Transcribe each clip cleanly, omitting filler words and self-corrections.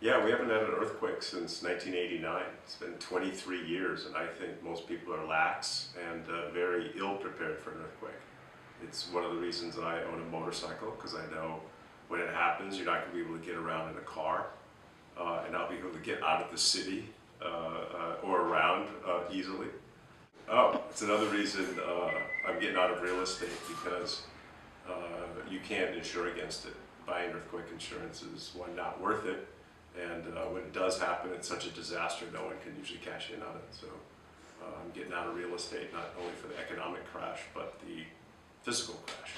Yeah, we haven't had an earthquake since 1989. It's been 23 years, and I think most people are lax and very ill prepared for an earthquake. It's one of the reasons that I own a motorcycle, because I know when it happens, you're not going to be able to get around in a car, and not be able to get out of the city or around easily. Oh, it's another reason I'm getting out of real estate, because you can't insure against it. Buying earthquake insurance is, one, not worth it, and when it does happen, it's such a disaster, no one can usually cash in on it. So I'm getting out of real estate, not only for the economic crash, but the physical crash.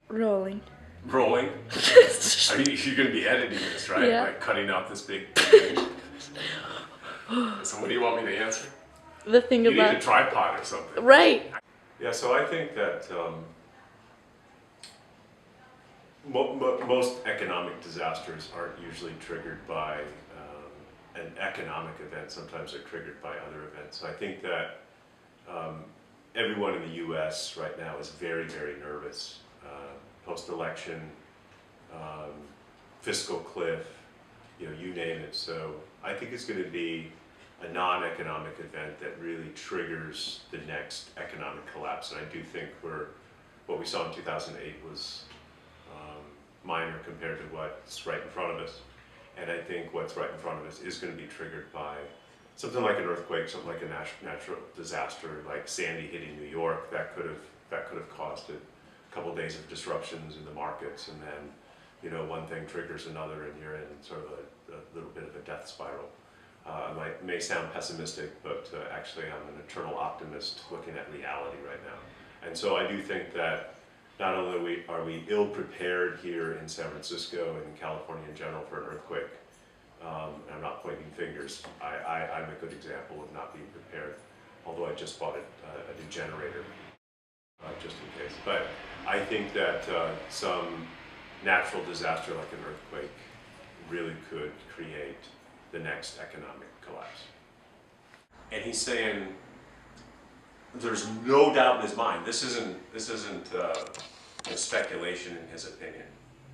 Rolling. Rolling? I mean, you're going to be editing this, right? Yeah. Like cutting out this big thing. So what do you want me to answer? The thing You about... need a tripod or something. Right. Yeah, so I think that most economic disasters aren't usually triggered by an economic event. Sometimes they're triggered by other events. So I think that everyone in the U.S. right now is very, very nervous. Post-election, fiscal cliff, you name it. So I think it's going to be a non-economic event that really triggers the next economic collapse. And I do think what we saw in 2008 was minor compared to what's right in front of us. And I think what's right in front of us is going to be triggered by something like an earthquake, something like a natural disaster, like Sandy hitting New York. That could have caused a couple of days of disruptions in the markets, and then one thing triggers another, and you're in sort of a little bit of a death spiral. It may sound pessimistic, but actually I'm an eternal optimist looking at reality right now. And so I do think that not only are we ill prepared here in San Francisco and in California in general for an earthquake, I'm not pointing fingers. I'm a good example of not being prepared, although I just bought a new generator just in case. But I think that some natural disaster like an earthquake really could create the next economic collapse. And he's saying there's no doubt in his mind. This isn't speculation in his opinion.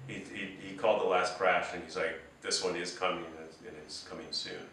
He called the last crash and he's like, this one is coming and it's coming soon.